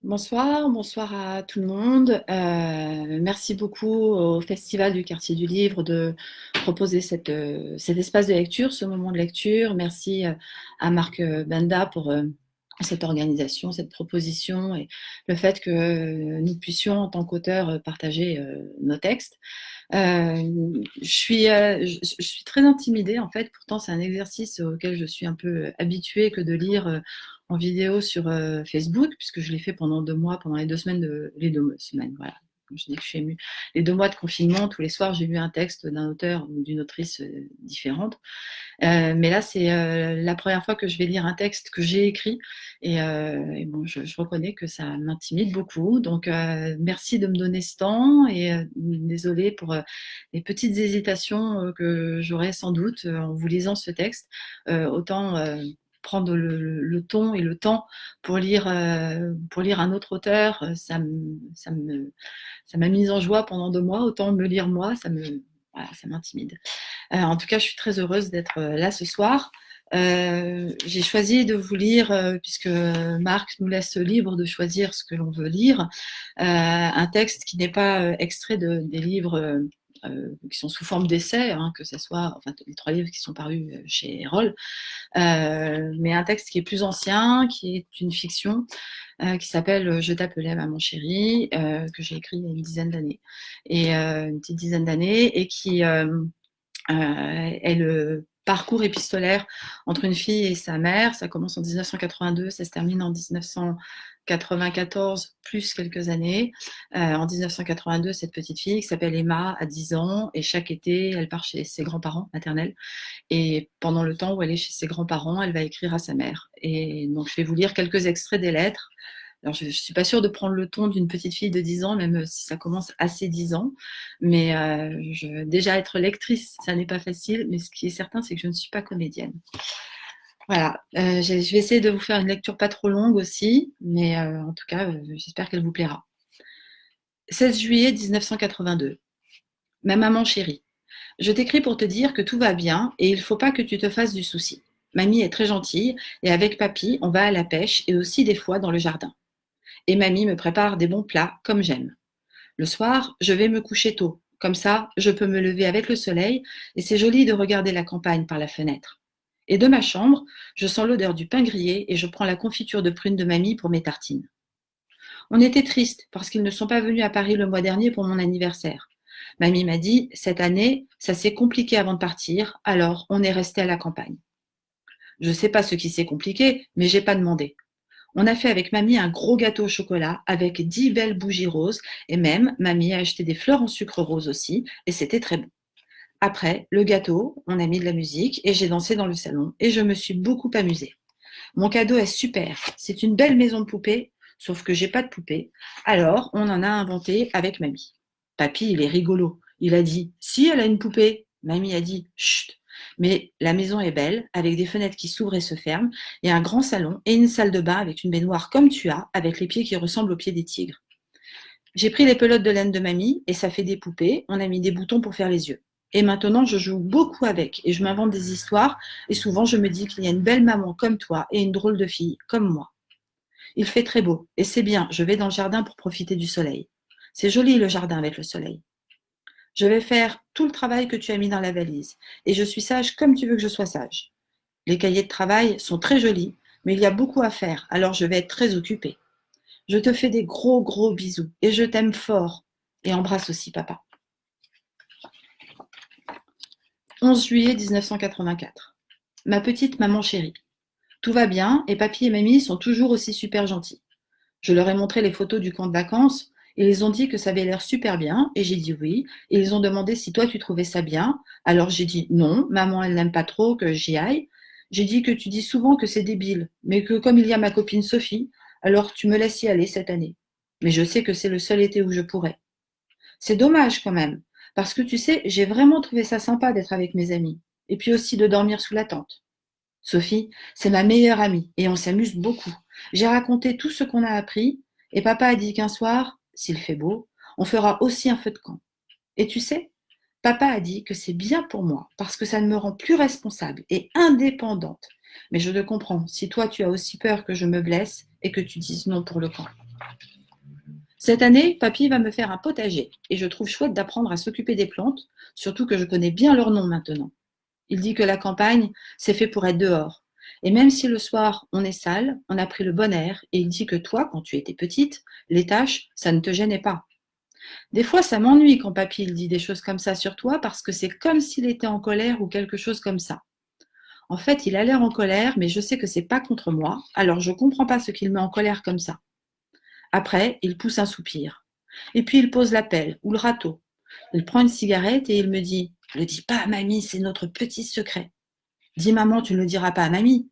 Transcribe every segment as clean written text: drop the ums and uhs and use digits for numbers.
Bonsoir, bonsoir à tout le monde. Merci beaucoup au Festival du Quartier du Livre de proposer cet espace de lecture, ce moment de lecture. Merci à Marc Benda pour cette organisation, cette proposition et le fait que nous puissions, en tant qu'auteurs, partager nos textes. Je suis très intimidée en fait, pourtant c'est un exercice auquel je suis un peu habituée que de lire en vidéo sur Facebook, puisque je l'ai fait pendant 2 mois, pendant les 2 semaines, voilà. Comme je dis que je suis émue. Les 2 mois de confinement, tous les soirs, j'ai lu un texte d'un auteur ou d'une autrice différente. Mais là, c'est la première fois que je vais lire un texte que j'ai écrit. Et bon, je reconnais que ça m'intimide beaucoup. Donc, merci de me donner ce temps. Et désolée pour les petites hésitations que j'aurais sans doute en vous lisant ce texte. Autant prendre le ton et le temps pour lire un autre auteur, ça m'a mise en joie pendant 2 mois. Autant me lire moi, voilà, ça m'intimide. En tout cas, je suis très heureuse d'être là ce soir. J'ai choisi de vous lire, puisque Marc nous laisse libre de choisir ce que l'on veut lire, un texte qui n'est pas extrait des livres qui sont sous forme d'essai, hein, que ce soit enfin, les 3 livres qui sont parus chez Erol, mais un texte qui est plus ancien, qui est une fiction, qui s'appelle Je t'appelais maman chérie, que j'ai écrit il y a une dizaine d'années, et une petite dizaine d'années, et qui est le parcours épistolaire entre une fille et sa mère. Ça commence en 1982, ça se termine en 1994, plus quelques années. En 1982, cette petite fille qui s'appelle Emma a 10 ans, et chaque été, elle part chez ses grands-parents maternels. Et pendant le temps où elle est chez ses grands-parents, elle va écrire à sa mère. Et donc, je vais vous lire quelques extraits des lettres. Alors, je ne suis pas sûre de prendre le ton d'une petite fille de 10 ans, même si ça commence à ses 10 ans. Mais déjà, être lectrice, ça n'est pas facile. Mais ce qui est certain, c'est que je ne suis pas comédienne. Voilà, je vais essayer de vous faire une lecture pas trop longue aussi. Mais en tout cas, j'espère qu'elle vous plaira. 16 juillet 1982. Ma maman chérie. Je t'écris pour te dire que tout va bien et il ne faut pas que tu te fasses du souci. Mamie est très gentille et avec papy, on va à la pêche et aussi des fois dans le jardin. Et mamie me prépare des bons plats comme j'aime. Le soir, je vais me coucher tôt. Comme ça, je peux me lever avec le soleil et c'est joli de regarder la campagne par la fenêtre. Et de ma chambre, je sens l'odeur du pain grillé et je prends la confiture de prunes de mamie pour mes tartines. On était triste parce qu'ils ne sont pas venus à Paris le mois dernier pour mon anniversaire. Mamie m'a dit, cette année, ça s'est compliqué avant de partir, alors on est resté à la campagne. Je ne sais pas ce qui s'est compliqué, mais j'ai pas demandé. On a fait avec mamie un gros gâteau au chocolat avec 10 belles bougies roses et même mamie a acheté des fleurs en sucre rose aussi et c'était très bon. Après, le gâteau, on a mis de la musique et j'ai dansé dans le salon et je me suis beaucoup amusée. Mon cadeau est super, c'est une belle maison de poupée, sauf que j'ai pas de poupée, alors on en a inventé avec mamie. Papy, il est rigolo. Il a dit, si elle a une poupée. Mamie a dit, chut. Mais la maison est belle, avec des fenêtres qui s'ouvrent et se ferment, et un grand salon et une salle de bain avec une baignoire comme tu as, avec les pieds qui ressemblent aux pieds des tigres. J'ai pris les pelotes de laine de mamie et ça fait des poupées. On a mis des boutons pour faire les yeux. Et maintenant, je joue beaucoup avec et je m'invente des histoires. Et souvent, je me dis qu'il y a une belle maman comme toi et une drôle de fille comme moi. Il fait très beau et c'est bien. Je vais dans le jardin pour profiter du soleil. C'est joli le jardin avec le soleil. Je vais faire tout le travail que tu as mis dans la valise. Et je suis sage comme tu veux que je sois sage. Les cahiers de travail sont très jolis, mais il y a beaucoup à faire, alors je vais être très occupée. Je te fais des gros gros bisous et je t'aime fort. Et embrasse aussi papa. 11 juillet 1984. Ma petite maman chérie. Tout va bien et papy et mamie sont toujours aussi super gentils. Je leur ai montré les photos du camp de vacances et ils ont dit que ça avait l'air super bien et j'ai dit oui. Et ils ont demandé si toi tu trouvais ça bien. Alors j'ai dit non, maman elle n'aime pas trop que j'y aille. J'ai dit que tu dis souvent que c'est débile, mais que comme il y a ma copine Sophie, alors tu me laisses y aller cette année. Mais je sais que c'est le seul été où je pourrai. C'est dommage quand même, parce que tu sais, j'ai vraiment trouvé ça sympa d'être avec mes amis, et puis aussi de dormir sous la tente. Sophie, c'est ma meilleure amie, et on s'amuse beaucoup. J'ai raconté tout ce qu'on a appris, et papa a dit qu'un soir, s'il fait beau, on fera aussi un feu de camp. Et tu sais, papa a dit que c'est bien pour moi, parce que ça me rend plus responsable et indépendante. Mais je te comprends, si toi tu as aussi peur que je me blesse et que tu dises non pour le camp. Cette année, papy va me faire un potager et je trouve chouette d'apprendre à s'occuper des plantes, surtout que je connais bien leur nom maintenant. Il dit que la campagne, c'est fait pour être dehors. Et même si le soir on est sale, on a pris le bon air et il dit que toi, quand tu étais petite, les tâches, ça ne te gênait pas. Des fois, ça m'ennuie quand papy il dit des choses comme ça sur toi parce que c'est comme s'il était en colère ou quelque chose comme ça. En fait, il a l'air en colère, mais je sais que c'est pas contre moi, alors je comprends pas ce qu'il met en colère comme ça. Après, il pousse un soupir. Et puis il pose la pelle ou le râteau. Il prend une cigarette et il me dit: Ne le dis pas à mamie, c'est notre petit secret. Dis maman, tu ne le diras pas à mamie.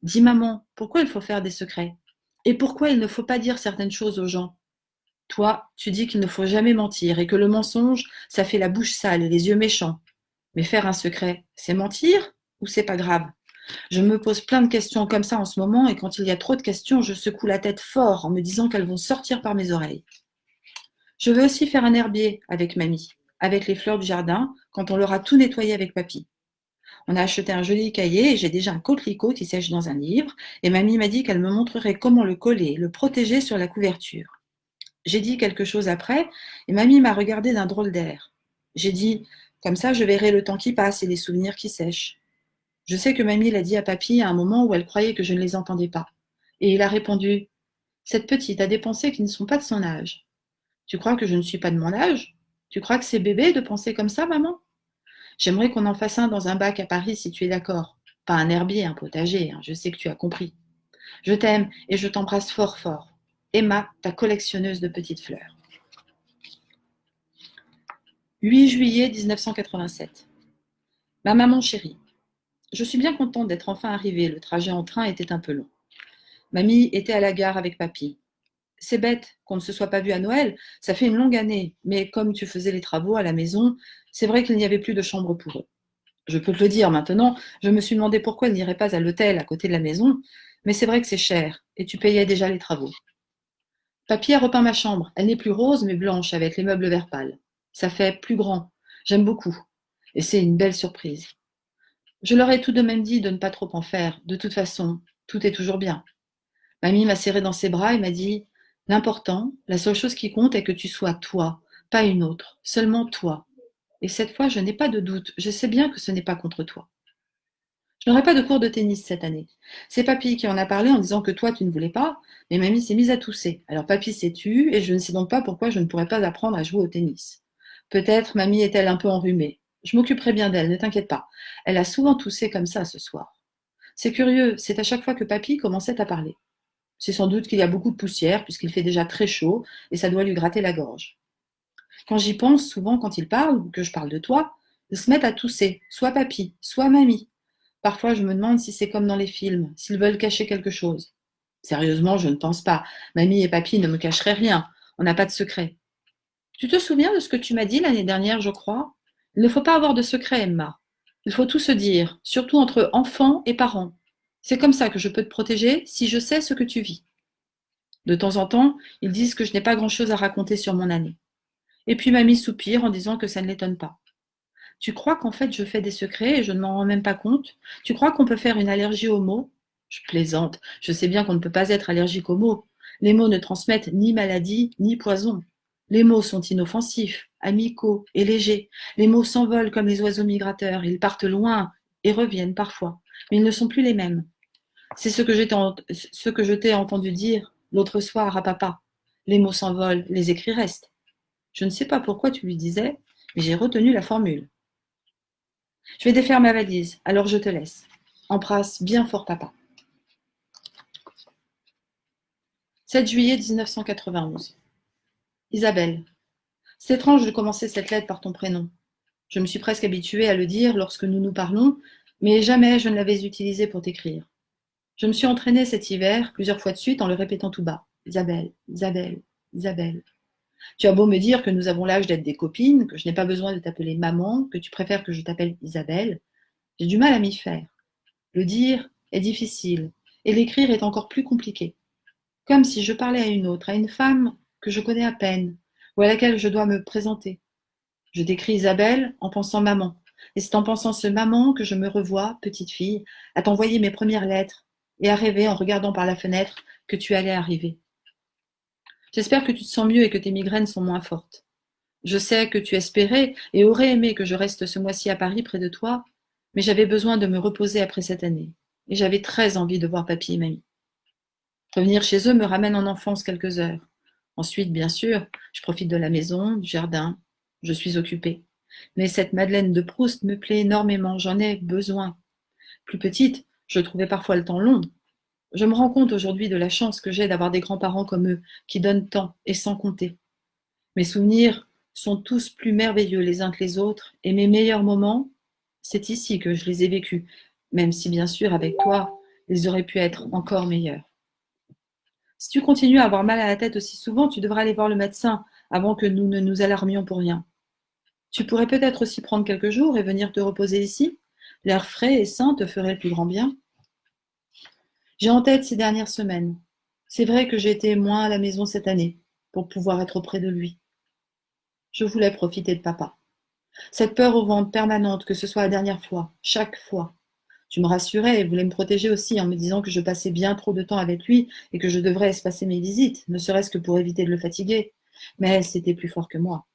Dis maman, pourquoi il faut faire des secrets? Et pourquoi il ne faut pas dire certaines choses aux gens? Toi, tu dis qu'il ne faut jamais mentir et que le mensonge, ça fait la bouche sale et les yeux méchants. Mais faire un secret, c'est mentir ou c'est pas grave? Je me pose plein de questions comme ça en ce moment et quand il y a trop de questions, je secoue la tête fort en me disant qu'elles vont sortir par mes oreilles. Je veux aussi faire un herbier avec mamie, avec les fleurs du jardin, quand on l'aura tout nettoyé avec papy. On a acheté un joli cahier et j'ai déjà un coquelicot qui sèche dans un livre et mamie m'a dit qu'elle me montrerait comment le coller, le protéger sur la couverture. J'ai dit quelque chose après et mamie m'a regardé d'un drôle d'air. J'ai dit: Comme ça, je verrai le temps qui passe et les souvenirs qui sèchent. Je sais que mamie l'a dit à papy à un moment où elle croyait que je ne les entendais pas. Et il a répondu: Cette petite a des pensées qui ne sont pas de son âge. Tu crois que je ne suis pas de mon âge? Tu crois que c'est bébé de penser comme ça, maman? J'aimerais qu'on en fasse un dans un bac à Paris si tu es d'accord. Pas un herbier, un potager, hein, je sais que tu as compris. Je t'aime et je t'embrasse fort fort. Emma, ta collectionneuse de petites fleurs. 8 juillet 1987. Ma maman chérie, je suis bien contente d'être enfin arrivée, le trajet en train était un peu long. Mamie était à la gare avec papy. C'est bête qu'on ne se soit pas vu à Noël, ça fait une longue année, mais comme tu faisais les travaux à la maison, c'est vrai qu'il n'y avait plus de chambre pour eux. Je peux te le dire maintenant, je me suis demandé pourquoi ils n'iraient pas à l'hôtel à côté de la maison, mais c'est vrai que c'est cher, et tu payais déjà les travaux. Papy a repeint ma chambre, elle n'est plus rose mais blanche avec les meubles vert pâle. Ça fait plus grand, j'aime beaucoup, et c'est une belle surprise. Je leur ai tout de même dit de ne pas trop en faire, de toute façon, tout est toujours bien. Mamie m'a serré dans ses bras et m'a dit: L'important, la seule chose qui compte est que tu sois toi, pas une autre, seulement toi. Et cette fois, je n'ai pas de doute, je sais bien que ce n'est pas contre toi. Je n'aurai pas de cours de tennis cette année. C'est papy qui en a parlé en disant que toi, tu ne voulais pas, mais mamie s'est mise à tousser. Alors papy s'est tu et je ne sais donc pas pourquoi je ne pourrais pas apprendre à jouer au tennis. Peut-être mamie est-elle un peu enrhumée. Je m'occuperai bien d'elle, ne t'inquiète pas. Elle a souvent toussé comme ça ce soir. C'est curieux, c'est à chaque fois que papy commençait à parler. C'est sans doute qu'il y a beaucoup de poussière puisqu'il fait déjà très chaud et ça doit lui gratter la gorge. Quand j'y pense, souvent quand il parle ou que je parle de toi, ils se mettent à tousser, soit papy, soit mamie. Parfois, je me demande si c'est comme dans les films, s'ils veulent cacher quelque chose. Sérieusement, je ne pense pas. Mamie et papy ne me cacheraient rien. On n'a pas de secret. Tu te souviens de ce que tu m'as dit l'année dernière, je crois? Il ne faut pas avoir de secret, Emma. Il faut tout se dire, surtout entre enfants et parents. C'est comme ça que je peux te protéger si je sais ce que tu vis. De temps en temps, ils disent que je n'ai pas grand-chose à raconter sur mon année. Et puis mamie soupire en disant que ça ne l'étonne pas. Tu crois qu'en fait je fais des secrets et je ne m'en rends même pas compte? Tu crois qu'on peut faire une allergie aux mots? Je plaisante. Je sais bien qu'on ne peut pas être allergique aux mots. Les mots ne transmettent ni maladie ni poison. Les mots sont inoffensifs, amicaux et légers. Les mots s'envolent comme les oiseaux migrateurs. Ils partent loin et reviennent parfois. Mais ils ne sont plus les mêmes. C'est ce que je t'ai entendu dire l'autre soir à papa. Les mots s'envolent, les écrits restent. Je ne sais pas pourquoi tu lui disais, mais j'ai retenu la formule. Je vais défaire ma valise, alors je te laisse. Embrasse bien fort papa. 7 juillet 1991. Isabelle. C'est étrange de commencer cette lettre par ton prénom. Je me suis presque habituée à le dire lorsque nous nous parlons, mais jamais je ne l'avais utilisé pour t'écrire. Je me suis entraînée cet hiver, plusieurs fois de suite, en le répétant tout bas. Isabelle, Isabelle, Isabelle. Tu as beau me dire que nous avons l'âge d'être des copines, que je n'ai pas besoin de t'appeler maman, que tu préfères que je t'appelle Isabelle, j'ai du mal à m'y faire. Le dire est difficile, et l'écrire est encore plus compliqué. Comme si je parlais à une autre, à une femme que je connais à peine, ou à laquelle je dois me présenter. Je décris Isabelle en pensant maman, et c'est en pensant ce maman que je me revois, petite fille, à t'envoyer mes premières lettres, et à rêver en regardant par la fenêtre que tu allais arriver. J'espère que tu te sens mieux et que tes migraines sont moins fortes. Je sais que tu espérais et aurais aimé que je reste ce mois-ci à Paris près de toi, mais j'avais besoin de me reposer après cette année. Et j'avais très envie de voir papy et mamie. Revenir chez eux me ramène en enfance quelques heures. Ensuite, bien sûr, je profite de la maison, du jardin. Je suis occupée. Mais cette Madeleine de Proust me plaît énormément, j'en ai besoin. Plus petite, je trouvais parfois le temps long. Je me rends compte aujourd'hui de la chance que j'ai d'avoir des grands-parents comme eux, qui donnent tant et sans compter. Mes souvenirs sont tous plus merveilleux les uns que les autres, et mes meilleurs moments, c'est ici que je les ai vécus, même si bien sûr avec toi, ils auraient pu être encore meilleurs. Si tu continues à avoir mal à la tête aussi souvent, tu devras aller voir le médecin avant que nous ne nous alarmions pour rien. Tu pourrais peut-être aussi prendre quelques jours et venir te reposer ici. L'air frais et sain te ferait le plus grand bien. J'ai en tête ces dernières semaines. C'est vrai que j'ai été moins à la maison cette année pour pouvoir être auprès de lui. Je voulais profiter de papa. Cette peur au ventre permanente que ce soit la dernière fois, chaque fois. Tu me rassurais et voulais me protéger aussi en me disant que je passais bien trop de temps avec lui et que je devrais espacer mes visites, ne serait-ce que pour éviter de le fatiguer. Mais c'était plus fort que moi.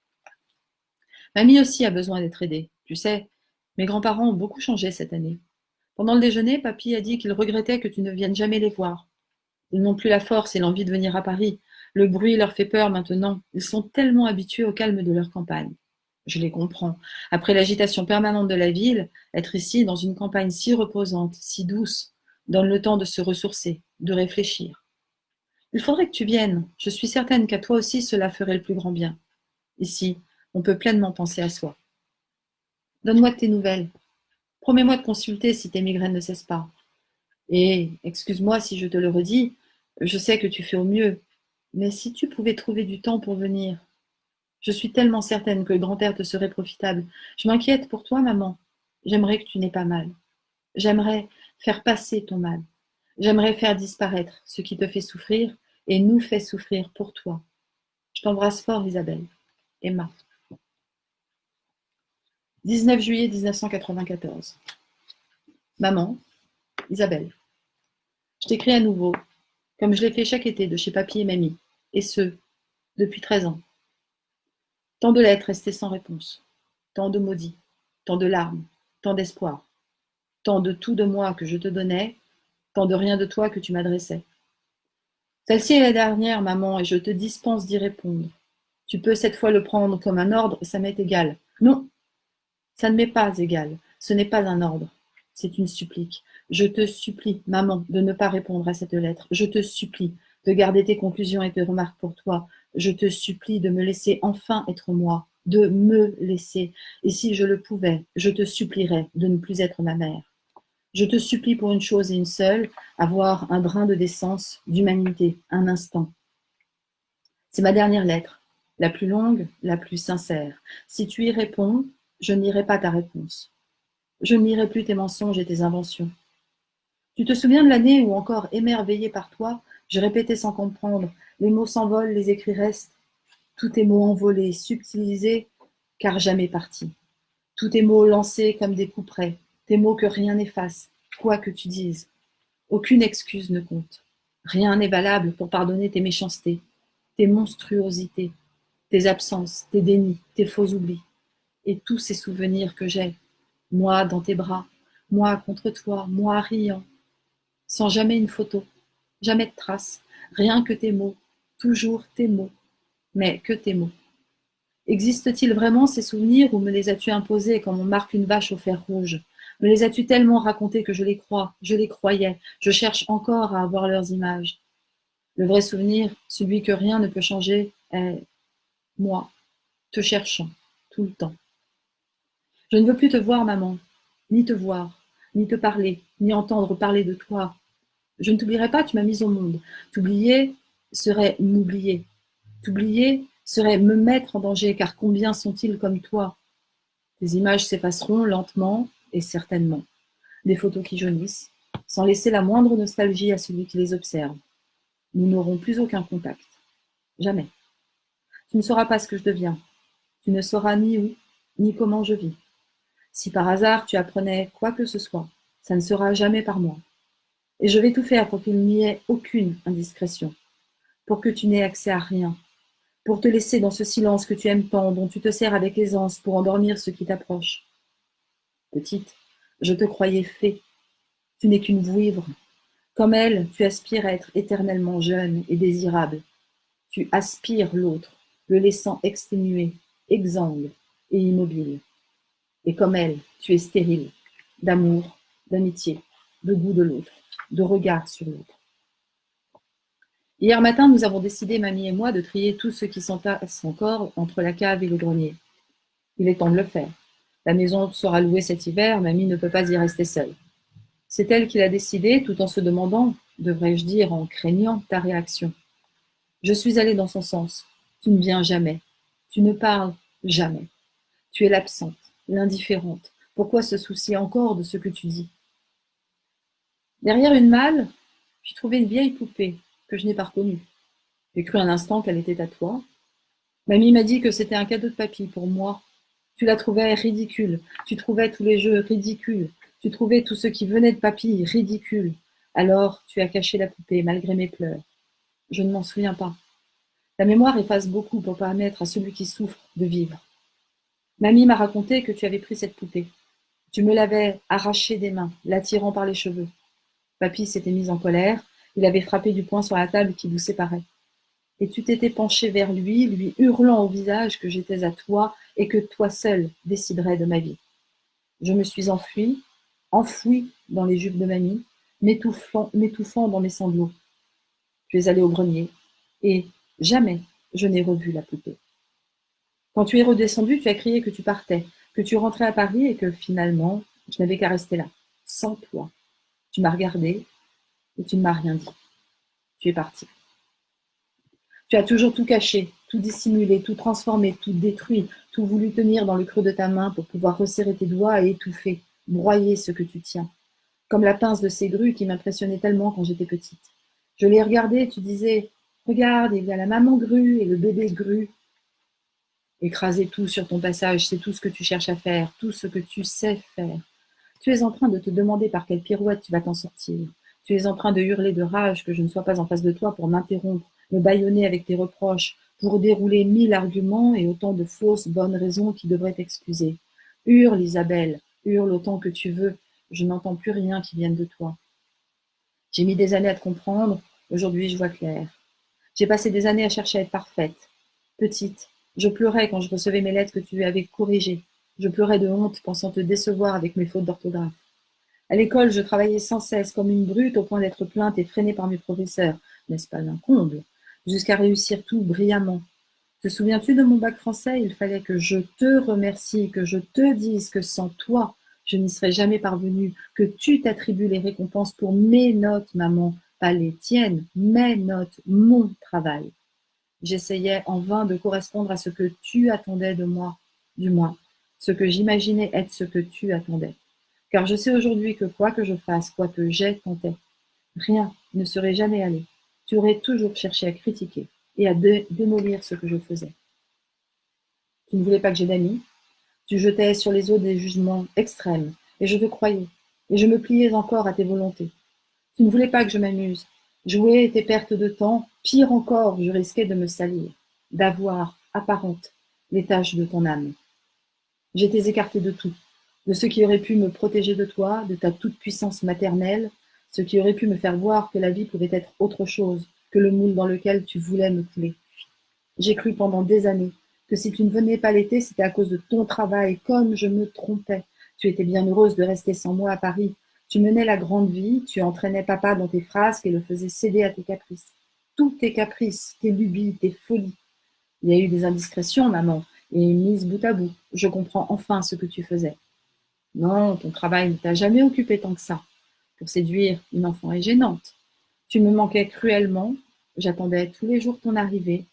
Mamie aussi a besoin d'être aidée. Tu sais, mes grands-parents ont beaucoup changé cette année. Pendant le déjeuner, papy a dit qu'il regrettait que tu ne viennes jamais les voir. Ils n'ont plus la force et l'envie de venir à Paris. Le bruit leur fait peur maintenant. Ils sont tellement habitués au calme de leur campagne. Je les comprends. Après l'agitation permanente de la ville, être ici, dans une campagne si reposante, si douce, donne le temps de se ressourcer, de réfléchir. Il faudrait que tu viennes. Je suis certaine qu'à toi aussi cela ferait le plus grand bien. Ici, on peut pleinement penser à soi. Donne-moi de tes nouvelles. Promets-moi de consulter si tes migraines ne cessent pas. Et, excuse-moi si je te le redis, je sais que tu fais au mieux, mais si tu pouvais trouver du temps pour venir, je suis tellement certaine que le grand air te serait profitable. Je m'inquiète pour toi, maman. J'aimerais que tu n'aies pas mal. J'aimerais faire passer ton mal. J'aimerais faire disparaître ce qui te fait souffrir et nous fait souffrir pour toi. Je t'embrasse fort, Isabelle. Emma. 19 juillet 1994. Maman, Isabelle. Je t'écris à nouveau, comme je l'ai fait chaque été de chez papy et mamie, et ce, depuis 13 ans. Tant de lettres restées sans réponse, tant de maudits, tant de larmes, tant d'espoir, tant de tout de moi que je te donnais, tant de rien de toi que tu m'adressais. Celle-ci est la dernière, maman, et je te dispense d'y répondre. Tu peux cette fois le prendre comme un ordre, ça m'est égal. Non, ça ne m'est pas égal. Ce n'est pas un ordre. C'est une supplique. Je te supplie, maman, de ne pas répondre à cette lettre. Je te supplie de garder tes conclusions et tes remarques pour toi. Je te supplie de me laisser enfin être moi, de me laisser. Et si je le pouvais, je te supplierais de ne plus être ma mère. Je te supplie pour une chose et une seule, avoir un brin de décence, d'humanité, un instant. C'est ma dernière lettre, la plus longue, la plus sincère. Si tu y réponds, je n'irai pas ta réponse. Je n'irai plus tes mensonges et tes inventions. Tu te souviens de l'année où, encore émerveillée par toi, je répétais sans comprendre, les mots s'envolent, les écrits restent, tous tes mots envolés, subtilisés, car jamais partis. Tous tes mots lancés comme des coups près, tes mots que rien n'efface, quoi que tu dises. Aucune excuse ne compte. Rien n'est valable pour pardonner tes méchancetés, tes monstruosités, tes absences, tes dénis, tes faux oublis, et tous ces souvenirs que j'ai, moi dans tes bras, moi contre toi, moi riant, sans jamais une photo, jamais de traces, rien que tes mots, toujours tes mots, mais que tes mots. Existent-ils vraiment ces souvenirs ou me les as-tu imposés comme on marque une vache au fer rouge? Me les as-tu tellement racontés que je les crois, je les croyais, je cherche encore à avoir leurs images. Le vrai souvenir, celui que rien ne peut changer, est moi, te cherchant, tout le temps. Je ne veux plus te voir, maman, ni te voir, ni te parler, ni entendre parler de toi. Je ne t'oublierai pas, tu m'as mise au monde. T'oublier serait m'oublier. T'oublier serait me mettre en danger, car combien sont-ils comme toi? Tes images s'effaceront lentement et certainement. Des photos qui jaunissent, sans laisser la moindre nostalgie à celui qui les observe. Nous n'aurons plus aucun contact. Jamais. Tu ne sauras pas ce que je deviens. Tu ne sauras ni où, ni comment je vis. Si par hasard tu apprenais quoi que ce soit, ça ne sera jamais par moi. Et je vais tout faire pour qu'il n'y ait aucune indiscrétion. pour que tu n'aies accès à rien, pour te laisser dans ce silence que tu aimes tant, dont tu te sers avec aisance pour endormir ceux qui t'approchent. Petite, je te croyais fée, tu n'es qu'une vouivre. Comme elle, tu aspires à être éternellement jeune et désirable. Tu aspires l'autre, le laissant exténué, exsangue et immobile. Et comme elle, tu es stérile, d'amour, d'amitié, de goût de l'autre, de regard sur l'autre. Hier matin, nous avons décidé, mamie et moi, de trier tout ce qui s'entasse encore entre la cave et le grenier. Il est temps de le faire. La maison sera louée cet hiver, mamie ne peut pas y rester seule. C'est elle qui l'a décidé, tout en se demandant, devrais-je dire en craignant, ta réaction. Je suis allée dans son sens. Tu ne viens jamais. Tu ne parles jamais. Tu es l'absente, l'indifférente. Pourquoi se soucier encore de ce que tu dis? Derrière une malle, j'ai trouvé une vieille poupée que je n'ai pas reconnue. J'ai cru un instant qu'elle était à toi. Mamie m'a dit que c'était un cadeau de papy pour moi. Tu la trouvais ridicule. Tu trouvais tous les jeux ridicules. Tu trouvais tout ce qui venait de papy ridicule. Alors tu as caché la poupée malgré mes pleurs. Je ne m'en souviens pas. La mémoire efface beaucoup pour permettre à celui qui souffre de vivre. Mamie m'a raconté que tu avais pris cette poupée. Tu me l'avais arrachée des mains, l'attirant par les cheveux. Papy s'était mis en colère. Il avait frappé du poing sur la table qui vous séparait. Et tu t'étais penché vers lui, lui hurlant au visage que j'étais à toi et que toi seul déciderais de ma vie. Je me suis enfouie dans les jupes de mamie, m'étouffant dans mes sanglots. Tu es allé au grenier et jamais je n'ai revu la poupée. Quand tu es redescendu, tu as crié que tu partais, que tu rentrais à Paris et que finalement, je n'avais qu'à rester là, sans toi. Tu m'as regardé et tu ne m'as rien dit. Tu es parti. Tu as toujours tout caché, tout dissimulé, tout transformé, tout détruit, tout voulu tenir dans le creux de ta main pour pouvoir resserrer tes doigts et étouffer, broyer ce que tu tiens. Comme la pince de ces grues qui m'impressionnait tellement quand j'étais petite. Je les regardais et tu disais, regarde, il y a la maman grue et le bébé grue. Écraser tout sur ton passage, c'est tout ce que tu cherches à faire, tout ce que tu sais faire. Tu es en train de te demander par quelle pirouette tu vas t'en sortir. Tu es en train de hurler de rage que je ne sois pas en face de toi pour m'interrompre, me bâillonner avec tes reproches, pour dérouler 1000 arguments et autant de fausses bonnes raisons qui devraient t'excuser. Hurle, Isabelle, hurle autant que tu veux, je n'entends plus rien qui vienne de toi. J'ai mis des années à te comprendre, aujourd'hui je vois clair. J'ai passé des années à chercher à être parfaite. Petite, je pleurais quand je recevais mes lettres que tu avais corrigées. Je pleurais de honte pensant te décevoir avec mes fautes d'orthographe. À l'école, je travaillais sans cesse comme une brute au point d'être plainte et freinée par mes professeurs. N'est-ce pas un comble? Jusqu'à réussir tout brillamment. Te souviens-tu de mon bac français? Il fallait que je te remercie, que je te dise que sans toi, je n'y serais jamais parvenue, que tu t'attribues les récompenses pour mes notes, maman, pas les tiennes, mes notes, mon travail. J'essayais en vain de correspondre à ce que tu attendais de moi, du moins, ce que j'imaginais être ce que tu attendais. Car je sais aujourd'hui que quoi que je fasse, quoi que j'aie tenté, rien ne serait jamais allé. Tu aurais toujours cherché à critiquer et à démolir ce que je faisais. Tu ne voulais pas que j'aie d'amis, tu jetais sur les autres des jugements extrêmes, et je te croyais, et je me pliais encore à tes volontés. Tu ne voulais pas que je m'amuse. Jouer était perte de temps, pire encore, je risquais de me salir, d'avoir, apparente, les taches de ton âme. J'étais écartée de tout, de ce qui aurait pu me protéger de toi, de ta toute-puissance maternelle, ce qui aurait pu me faire voir que la vie pouvait être autre chose que le moule dans lequel tu voulais me couler. J'ai cru pendant des années que si tu ne venais pas l'été, c'était à cause de ton travail, comme je me trompais. Tu étais bien heureuse de rester sans moi à Paris. Tu menais la grande vie, tu entraînais papa dans tes frasques et le faisais céder à tes caprices. Tous tes caprices, tes lubies, tes folies. Il y a eu des indiscrétions, maman, et mise bout à bout, je comprends enfin ce que tu faisais. Non, ton travail ne t'a jamais occupé tant que ça. Pour séduire une enfant est gênante. Tu me manquais cruellement, j'attendais tous les jours ton arrivée,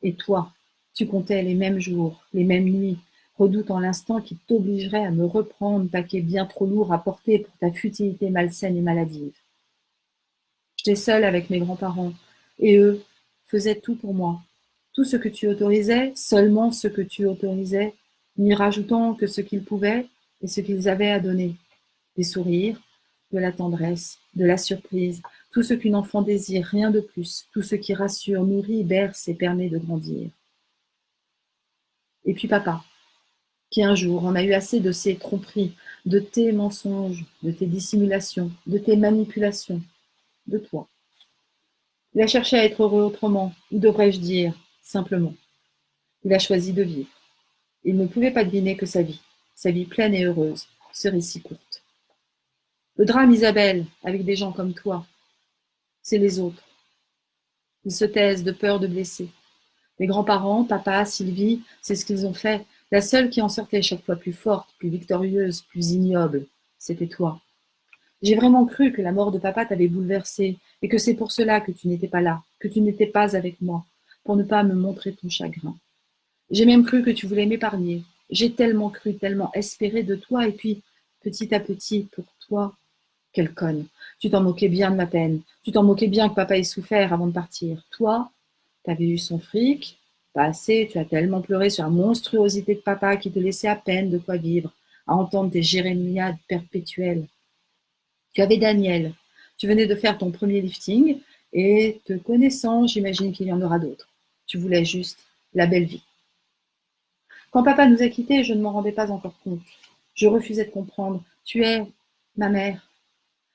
et toi, tu comptais les mêmes jours, les mêmes nuits, redoutant l'instant qui t'obligerait à me reprendre, paquet bien trop lourd à porter pour ta futilité malsaine et maladive. J'étais seule avec mes grands-parents, et eux faisaient tout pour moi. Tout ce que tu autorisais, seulement ce que tu autorisais, n'y rajoutant que ce qu'ils pouvaient et ce qu'ils avaient à donner. Des sourires, de la tendresse, de la surprise, tout ce qu'une enfant désire, rien de plus, tout ce qui rassure, nourrit, berce et permet de grandir. Et puis papa, qui un jour en a eu assez de ces tromperies, de tes mensonges, de tes dissimulations, de tes manipulations, de toi. Il a cherché à être heureux autrement, ou devrais-je dire, simplement. Il a choisi de vivre. Il ne pouvait pas deviner que sa vie pleine et heureuse, serait si courte. Le drame, Isabelle, avec des gens comme toi, c'est les autres. Ils se taisent de peur de blesser. Les grands-parents, papa, Sylvie, c'est ce qu'ils ont fait. La seule qui en sortait chaque fois plus forte, plus victorieuse, plus ignoble, c'était toi. J'ai vraiment cru que la mort de papa t'avait bouleversée et que c'est pour cela que tu n'étais pas là, que tu n'étais pas avec moi, pour ne pas me montrer ton chagrin. J'ai même cru que tu voulais m'épargner. J'ai tellement cru, tellement espéré de toi et puis, petit à petit, pour toi, quelle conne. Tu t'en moquais bien de ma peine. Tu t'en moquais bien que papa ait souffert avant de partir. Toi, t'avais eu son fric, pas assez, tu as tellement pleuré sur la monstruosité de papa qui te laissait à peine de quoi vivre, à entendre tes jérémiades perpétuelles. Tu avais Daniel. Tu venais de faire ton premier lifting et te connaissant, j'imagine qu'il y en aura d'autres. Tu voulais juste la belle vie. Quand papa nous a quittés, je ne m'en rendais pas encore compte. Je refusais de comprendre. Tu es ma mère.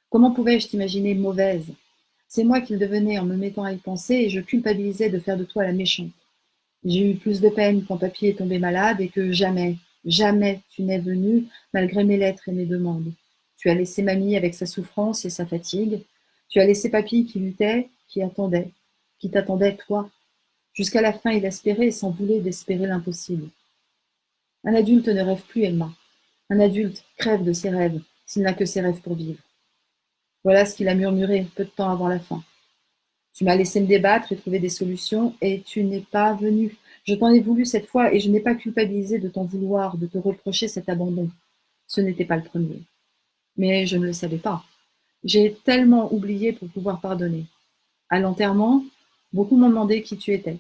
Comment pouvais-je t'imaginer mauvaise? C'est moi qui le devenais en me mettant à y penser et je culpabilisais de faire de toi la méchante. J'ai eu plus de peine quand papy est tombé malade et que jamais, jamais tu n'es venu malgré mes lettres et mes demandes. Tu as laissé mamie avec sa souffrance et sa fatigue. Tu as laissé papy qui luttait, qui t'attendait toi. Jusqu'à la fin, il espérait et s'en voulait d'espérer l'impossible. Un adulte ne rêve plus, Emma. Un adulte crève de ses rêves, s'il n'a que ses rêves pour vivre. Voilà ce qu'il a murmuré peu de temps avant la fin. Tu m'as laissé me débattre et trouver des solutions, et tu n'es pas venu. Je t'en ai voulu cette fois, et je n'ai pas culpabilisé de t'en vouloir, de te reprocher cet abandon. Ce n'était pas le premier. Mais je ne le savais pas. J'ai tellement oublié pour pouvoir pardonner. À l'enterrement, beaucoup m'ont demandé qui tu étais.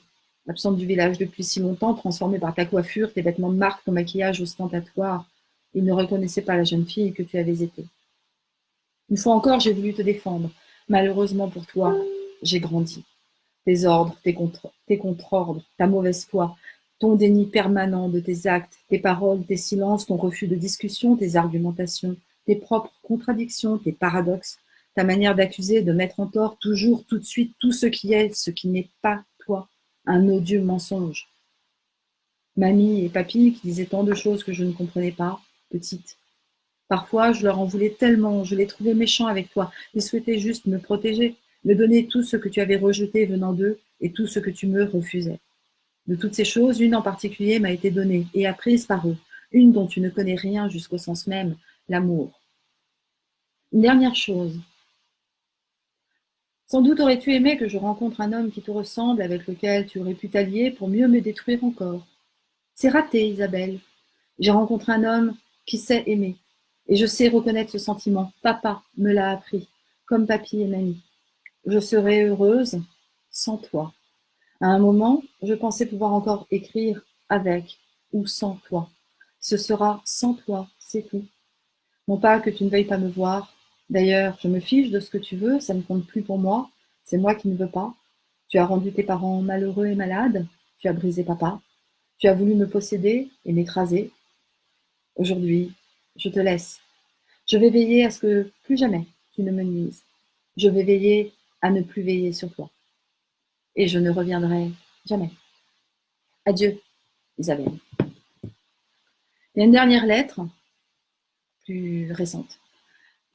Absente du village depuis si longtemps, transformée par ta coiffure, tes vêtements de marque, ton maquillage ostentatoire, ils ne reconnaissaient pas la jeune fille que tu avais été. Une fois encore, j'ai voulu te défendre. Malheureusement pour toi, j'ai grandi. Tes ordres, tes contre-ordres, ta mauvaise foi, ton déni permanent de tes actes, tes paroles, tes silences, ton refus de discussion, tes argumentations, tes propres contradictions, tes paradoxes, ta manière d'accuser, de mettre en tort toujours, tout de suite, tout ce qui est, ce qui n'est pas toi, un odieux mensonge. Mamie et papy qui disaient tant de choses que je ne comprenais pas, petite. Parfois, je leur en voulais tellement, je les trouvais méchants avec toi. Ils souhaitaient juste me protéger, me donner tout ce que tu avais rejeté venant d'eux et tout ce que tu me refusais. De toutes ces choses, une en particulier m'a été donnée et apprise par eux, une dont tu ne connais rien jusqu'au sens même, l'amour. Une dernière chose. Sans doute aurais-tu aimé que je rencontre un homme qui te ressemble, avec lequel tu aurais pu t'allier pour mieux me détruire encore. C'est raté, Isabelle. J'ai rencontré un homme qui sait aimer. Et je sais reconnaître ce sentiment. Papa me l'a appris, comme papy et mamie. Je serai heureuse sans toi. À un moment, je pensais pouvoir encore écrire avec ou sans toi. Ce sera sans toi, c'est tout. Non pas que tu ne veuilles pas me voir. D'ailleurs, je me fiche de ce que tu veux, ça ne compte plus pour moi. C'est moi qui ne veux pas. Tu as rendu tes parents malheureux et malades. Tu as brisé papa. Tu as voulu me posséder et m'écraser. Aujourd'hui, je te laisse. Je vais veiller à ce que plus jamais tu ne me nuises. Je vais veiller à ne plus veiller sur toi. Et je ne reviendrai jamais. Adieu, Isabelle. Il y a une dernière lettre, plus récente.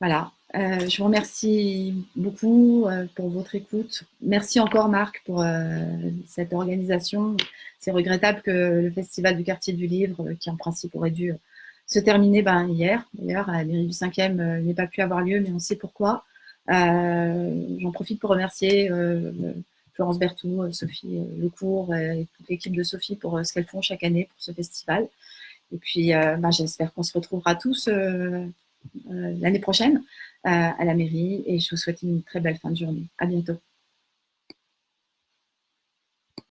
Voilà. Je vous remercie beaucoup pour votre écoute. Merci encore, Marc, pour cette organisation. C'est regrettable que le Festival du Quartier du Livre, qui en principe aurait dû se terminer hier, d'ailleurs, à la mairie du 5e, n'ait pas pu avoir lieu, mais on sait pourquoi. J'en profite pour remercier Florence Berthoud, Sophie Lecourt et toute l'équipe de Sophie pour ce qu'elles font chaque année pour ce festival. Et puis, j'espère qu'on se retrouvera tous l'année prochaine à la mairie et je vous souhaite une très belle fin de journée. À bientôt.